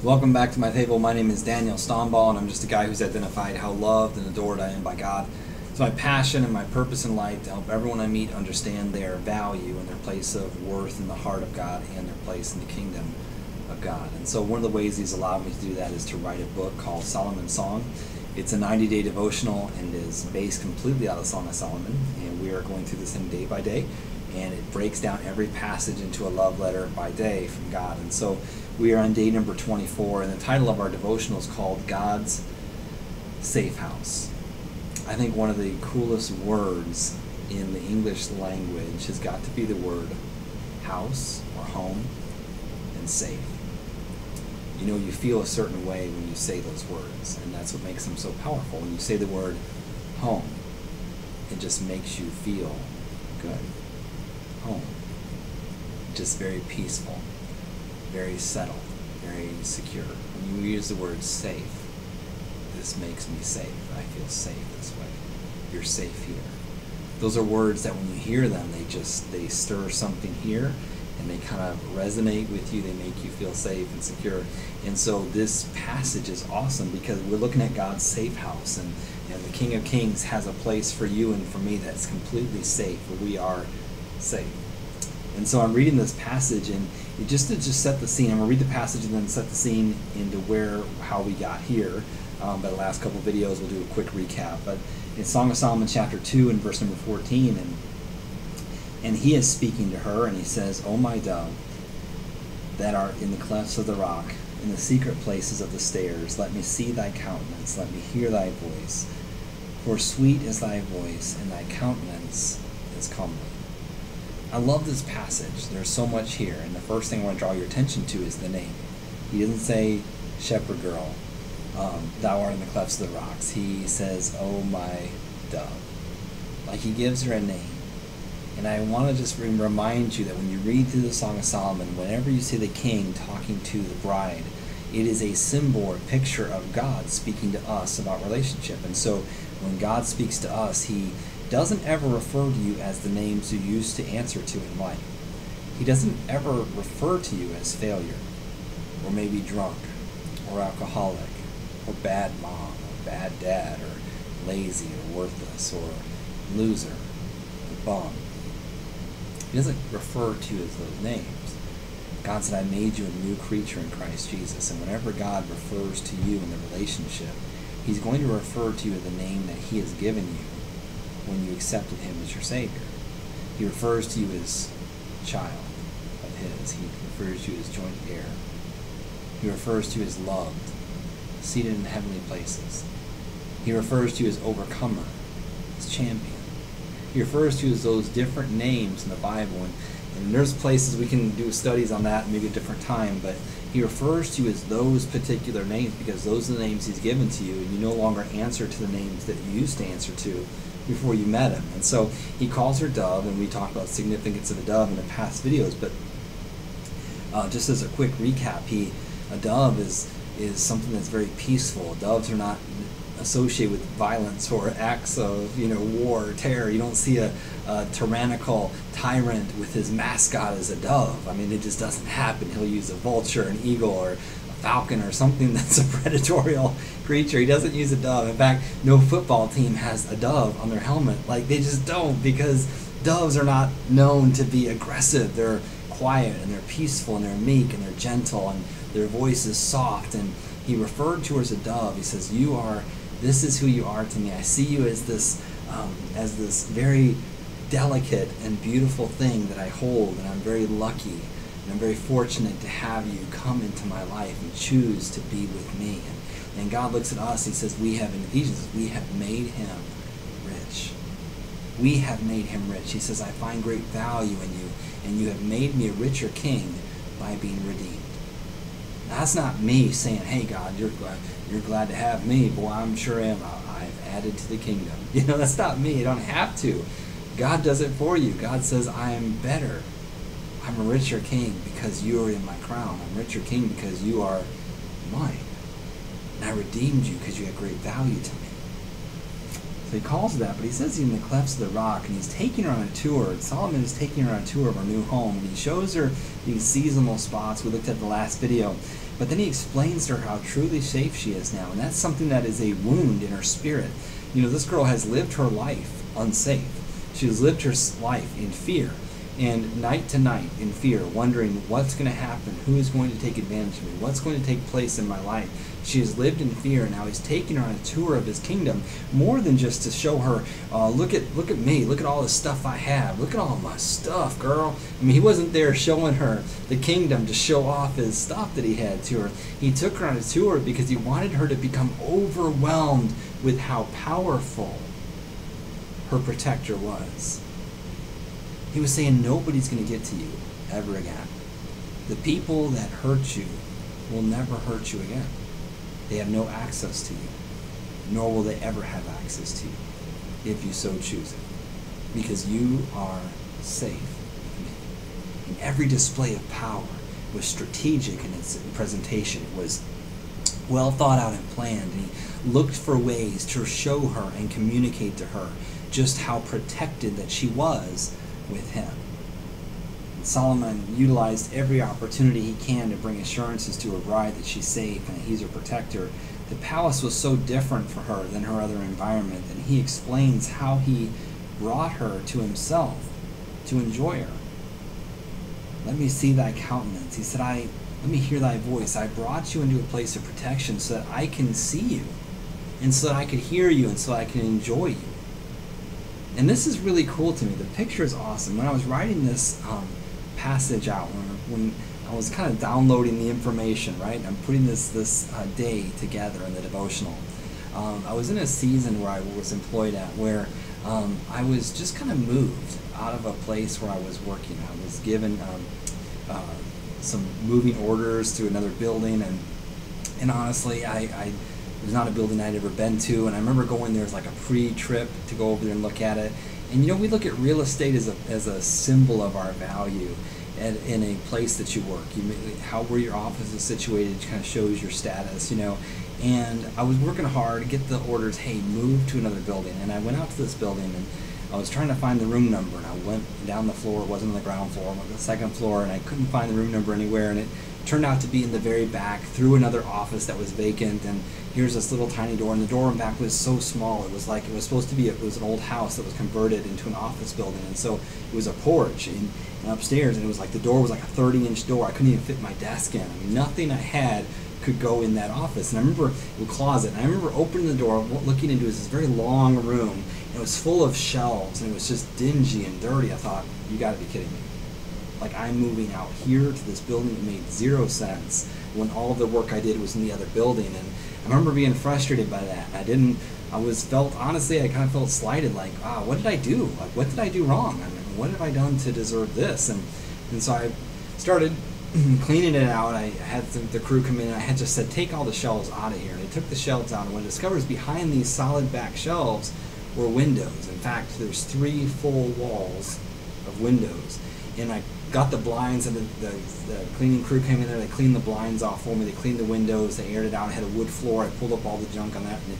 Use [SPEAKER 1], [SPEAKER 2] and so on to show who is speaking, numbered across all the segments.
[SPEAKER 1] Welcome back to my table. My name is Daniel Stomball, and I'm just a guy who's identified how loved and adored I am by God. It's my passion and my purpose in life to help everyone I meet understand their value and their place of worth in the heart of God and their place in the kingdom of God. And so one of the ways He's allowed me to do that is to write a book called Solomon's Song. It's a 90-day devotional and is based completely out of the Song of Solomon, and we are going through this thing day by day, and it breaks down every passage into a love letter by day from God. And so we are on day number 24, and the title of our devotional is called God's Safe House. I think one of the coolest words in the English language has got to be the word house or home and safe. You know, you feel a certain way when you say those words, and that's what makes them so powerful. When you say the word home, it just makes you feel good. Home. Just very peaceful, very settled, very secure. When you use the word safe, this makes me safe. I feel safe this way. You're safe here. Those are words that when you hear them, they stir something here, and they kind of resonate with you. They make you feel safe and secure. And so this passage is awesome because we're looking at God's safe house, and the King of Kings has a place for you and for me that's completely safe, where we are safe. And so I'm reading this passage, and just to set the scene, I'm going to read the passage and then set the scene into how we got here. By the last couple of videos, we'll do a quick recap. But in Song of Solomon chapter 2 and verse number 14, and he is speaking to her, and he says, "O my dove, that art in the clefts of the rock, in the secret places of the stairs, let me see thy countenance, let me hear thy voice. For sweet is thy voice, and thy countenance is comely." I love this passage. There's so much here, and the first thing I want to draw your attention to is the name. He doesn't say, "Shepherd girl, thou art in the clefts of the rocks." He says, "Oh my dove." Like, he gives her a name. And I want to just remind you that when you read through the Song of Solomon, whenever you see the king talking to the bride, it is a symbol or picture of God speaking to us about relationship. And so when God speaks to us, he doesn't ever refer to you as the names you used to answer to in life. He doesn't ever refer to you as failure, or maybe drunk, or alcoholic, or bad mom, or bad dad, or lazy, or worthless, or loser, or bum. He doesn't refer to you as those names. God said, "I made you a new creature in Christ Jesus." And whenever God refers to you in the relationship, he's going to refer to you as the name that he has given you when you accepted him as your Savior. He refers to you as child of his. He refers to you as joint heir. He refers to you as loved, seated in heavenly places. He refers to you as overcomer, as champion. He refers to you as those different names in the Bible, and there's places we can do studies on that maybe a different time, but he refers to you as those particular names because those are the names he's given to you, and you no longer answer to the names that you used to answer to before you met him. And so he calls her dove, and we talked about the significance of a dove in the past videos, but just as a quick recap, a dove is something that's very peaceful. Doves are not associated with violence or acts of war or terror. You don't see a tyrannical tyrant with his mascot as a dove. I mean, it just doesn't happen. He'll use a vulture, an eagle, or a falcon, or something that's a predatorial creature. He doesn't use a dove. In fact, no football team has a dove on their helmet. Like, they just don't, because doves are not known to be aggressive. They're quiet, and they're peaceful, and they're meek, and they're gentle, and their voice is soft. And he referred to her as a dove. He says, this is who you are to me. I see you as this very delicate and beautiful thing that I hold, and I'm very lucky, and I'm very fortunate to have you come into my life and choose to be with me. And God looks at us, he says, in Ephesians, we have made him rich. We have made him rich. He says, I find great value in you, and you have made me a richer king by being redeemed. Now, that's not me saying, "Hey God, you're glad to have me." Boy, I'm sure am. I've added to the kingdom. That's not me. You don't have to. God does it for you. God says, "I am better. I'm a richer king because you are in my crown. I'm a richer king because you are mine. And I redeemed you because you have great value to me." So he calls it that, but he says he's in the clefts of the rock, and he's taking her on a tour. Solomon is taking her on a tour of her new home, and he shows her these seasonal spots we looked at the last video. But then he explains to her how truly safe she is now, and that's something that is a wound in her spirit. You know, this girl has lived her life unsafe. She has lived her life in fear, and night to night in fear, wondering what's going to happen, who is going to take advantage of me, what's going to take place in my life. She has lived in fear, and now he's taking her on a tour of his kingdom, more than just to show her, look at me, look at all the stuff I have, look at all my stuff, girl. I mean, he wasn't there showing her the kingdom to show off his stuff that he had to her. He took her on a tour because he wanted her to become overwhelmed with how powerful her protector was. He was saying nobody's going to get to you ever again. The people that hurt you will never hurt you again. They have no access to you, nor will they ever have access to you if you so choose it, because you are safe with me. And every display of power was strategic in its presentation. It was well thought out and planned, and he looked for ways to show her and communicate to her just how protected that she was with him. Solomon utilized every opportunity he can to bring assurances to her bride that she's safe and that he's her protector. The palace was so different for her than her other environment, and he explains how he brought her to himself to enjoy her. Let me see thy countenance. He said, let me hear thy voice. I brought you into a place of protection so that I can see you, and so that I could hear you, and so that I can enjoy you. And this is really cool to me. The picture is awesome. When I was writing this passage out, when I was kind of downloading the information, right? I'm putting this day together in the devotional. I was in a season where I was employed at where I was just kind of moved out of a place where I was working. I was given some moving orders to another building, and honestly, it was not a building I'd ever been to, and I remember going there as like a pre-trip to go over there and look at it. And you know, we look at real estate as a symbol of our value in a place that you work. Where your office is situated kind of shows your status, you know. And I was working hard to get the orders, hey, move to another building. And I went out to this building, and I was trying to find the room number, and I went down the floor. It wasn't on the ground floor, I went to the second floor, and I couldn't find the room number anywhere. And it turned out to be in the very back, through another office that was vacant, and here's this little tiny door, and the door in back was so small. It was like it was supposed to be, it was an old house that was converted into an office building, and so it was a porch and upstairs, and it was like the door was like a 30-inch door. I couldn't even fit my desk in. I mean, nothing I had could go in that office. And I remember the closet, and I remember opening the door, looking into this very long room, and it was full of shelves, and it was just dingy and dirty. I thought, you gotta be kidding me. Like, I'm moving out here to this building that made 0 sense when all the work I did was in the other building. And I remember being frustrated by that. Honestly, I kind of felt slighted, like, what did I do? Like, what did I do wrong? I mean, what have I done to deserve this? And so I started cleaning it out. I had the crew come in, and I had just said, take all the shelves out of here. And they took the shelves out, and what I discovered is behind these solid back shelves were windows. In fact, there's 3 full walls of windows. And I got the blinds, and the cleaning crew came in there. They cleaned the blinds off for me. They cleaned the windows. They aired it out. I had a wood floor. I pulled up all the junk on that. And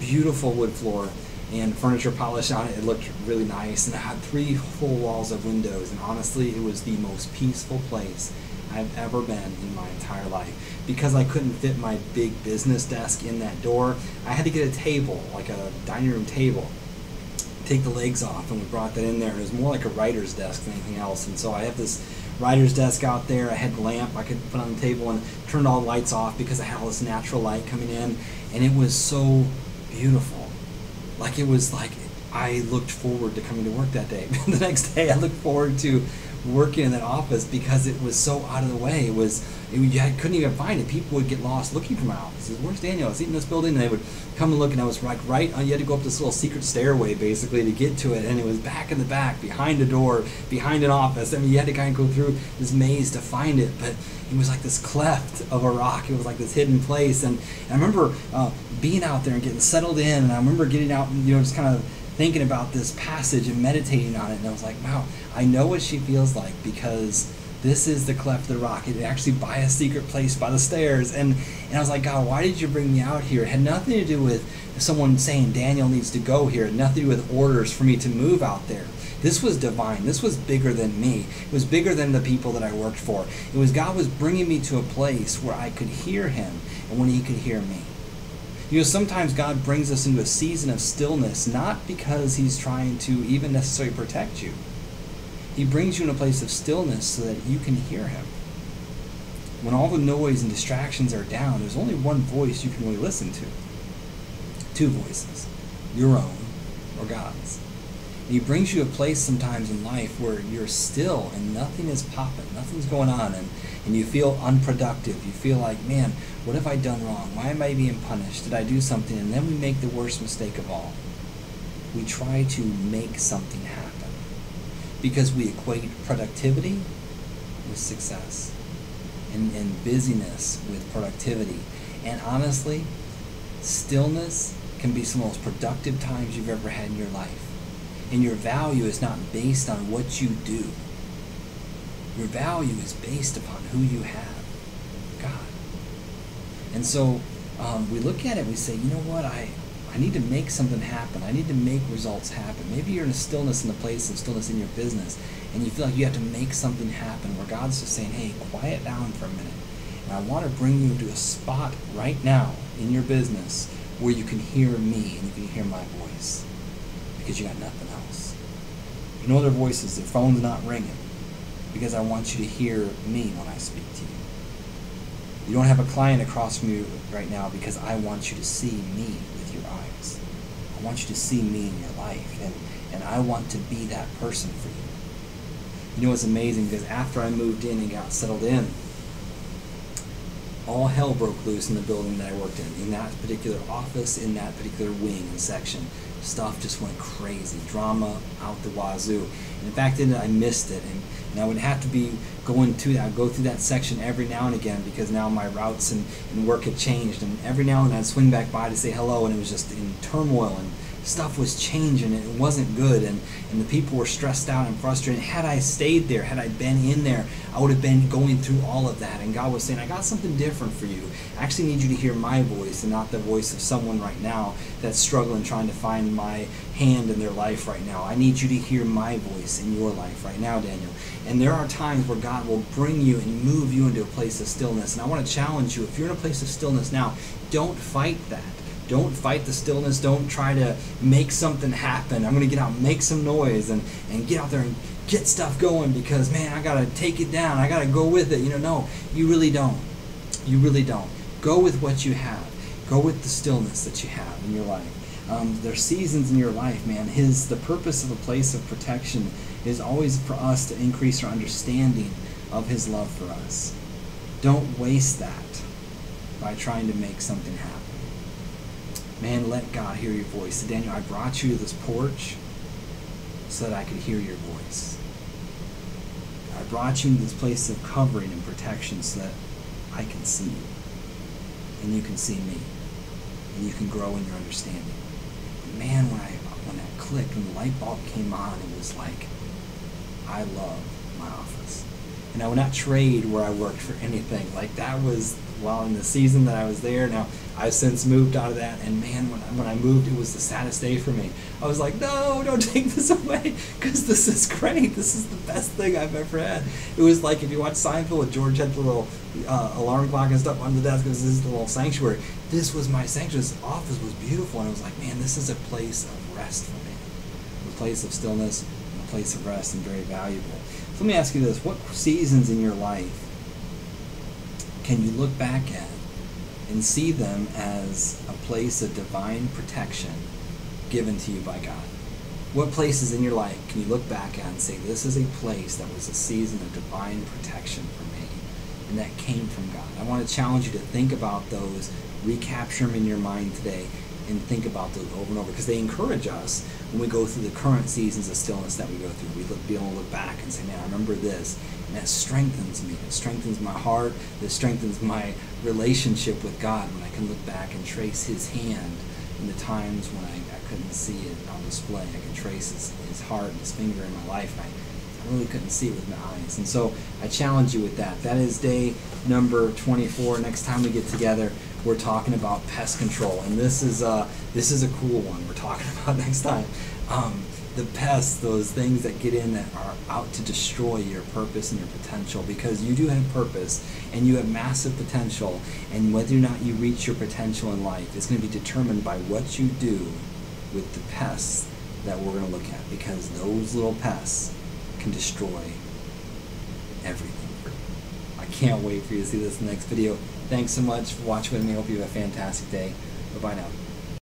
[SPEAKER 1] beautiful wood floor and furniture polish on it. It looked really nice. And I had 3 full walls of windows. And honestly, it was the most peaceful place I've ever been in my entire life. Because I couldn't fit my big business desk in that door, I had to get a table, like a dining room table, take the legs off, and we brought that in there. It was more like a writer's desk than anything else. And so I have this writer's desk out there. I had the lamp I could put on the table, and turned all the lights off because I had all this natural light coming in, and it was so beautiful. Like, it was like I looked forward to coming to work that day. The next day I looked forward to working in that office because it was so out of the way. I couldn't even find it. People would get lost looking for my office. Where's Daniel? I was in this building, and they would come and look, and I was like you had to go up this little secret stairway basically to get to it, and it was back in the back, behind a door, behind an office. I mean, you had to kind of go through this maze to find it, but it was like this cleft of a rock. It was like this hidden place, and I remember being out there and getting settled in, and I remember getting out and just kind of thinking about this passage and meditating on it, and I was like, wow, I know what she feels like, because This is the cleft of the rock. It actually by a secret place by the stairs. And I was like, God, why did you bring me out here? It had nothing to do with someone saying Daniel needs to go here. It had nothing to do with orders for me to move out there. This was divine. This was bigger than me. It was bigger than the people that I worked for. It was God was bringing me to a place where I could hear him and when he could hear me. You know, sometimes God brings us into a season of stillness, not because he's trying to even necessarily protect you. He brings you in a place of stillness so that you can hear him. When all the noise and distractions are down, there's only one voice you can really listen to. Two voices, your own or God's. And he brings you a place sometimes in life where you're still and nothing is popping, nothing's going on, and you feel unproductive. You feel like, man, what have I done wrong? Why am I being punished? Did I do something? And then we make the worst mistake of all. We try to make something happen because we equate productivity with success and busyness with productivity. And honestly, stillness can be some of the most productive times you've ever had in your life. And your value is not based on what you do. Your value is based upon who you have, God. And so we look at it, we say, you know what, I need to make something happen. I need to make results happen. Maybe you're in a stillness, in a place of stillness in your business, and you feel like you have to make something happen where God's just saying, hey, quiet down for a minute. And I want to bring you to a spot right now in your business where you can hear me and you can hear my voice because you got nothing else. You know their voices, their phone's not ringing because I want you to hear me when I speak to you. You don't have a client across from you right now because I want you to see me with your eyes. I want you to see me in your life, and I want to be that person for you. You know what's amazing? Because after I moved in and got settled in, all hell broke loose in the building that I worked in that particular office, in that particular wing and section. Stuff just went crazy. Drama out the wazoo. And in fact, I missed it. And I would have to be going to that. I'd go through that section every now and again because now my routes and work had changed. And every now and then I'd swing back by to say hello, and it was just in turmoil and stuff was changing. It wasn't good, and the people were stressed out and frustrated. Had I stayed there, had I been in there, I would have been going through all of that. And God was saying, I got something different for you. I actually need you to hear my voice and not the voice of someone right now that's struggling trying to find my hand in their life right now. I need you to hear my voice in your life right now, Daniel. And there are times where God will bring you and move you into a place of stillness. And I want to challenge you, if you're in a place of stillness now, don't fight that. Don't fight the stillness. Don't try to make something happen. I'm going to get out and make some noise and get out there and get stuff going because, man, I got to take it down. I got to go with it. No, you really don't. You really don't. Go with what you have. Go with the stillness that you have in your life. There's seasons in your life, man. The purpose of a place of protection is always for us to increase our understanding of his love for us. Don't waste that by trying to make something happen. Man, let God hear your voice. Daniel, I brought you to this porch so that I could hear your voice. I brought you to this place of covering and protection so that I can see you. And you can see me. And you can grow in your understanding. And man, when that clicked, when the light bulb came on, it was like, I love my office. And I would not trade where I worked for anything. Like that was, well, in the season that I was there. Now, I've since moved out of that, and man, when I moved, it was the saddest day for me. I was like, no, don't take this away, because this is great. This is the best thing I've ever had. It was like if you watch Seinfeld, with George had the little alarm clock and stuff on the desk, because this is the little sanctuary. This was my sanctuary. This office was beautiful, and I was like, man, this is a place of rest for me. A place of stillness, and a place of rest, and very valuable. So let me ask you this. What seasons in your life can you look back at and see them as a place of divine protection given to you by God? What places in your life can you look back at and say, this is a place that was a season of divine protection for me, and that came from God? I want to challenge you to think about those, recapture them in your mind today, and think about those over and over, because they encourage us when we go through the current seasons of stillness that we go through. We be able to look back and say, man, I remember this, and that strengthens me. It strengthens my heart. It strengthens my relationship with God when I can look back and trace his hand in the times when I couldn't see it on display. I can trace his heart and his finger in my life. I really couldn't see it with my eyes. And so I challenge you with that. That is day number 24. Next time we get together, we're talking about pest control, and this is a cool one we're talking about next time. The pests, those things that get in that are out to destroy your purpose and your potential, because you do have purpose and you have massive potential, and whether or not you reach your potential in life is going to be determined by what you do with the pests that we're going to look at, because those little pests can destroy everything for you. I can't wait for you to see this in the next video. Thanks so much for watching with me. I hope you have a fantastic day. Bye-bye now.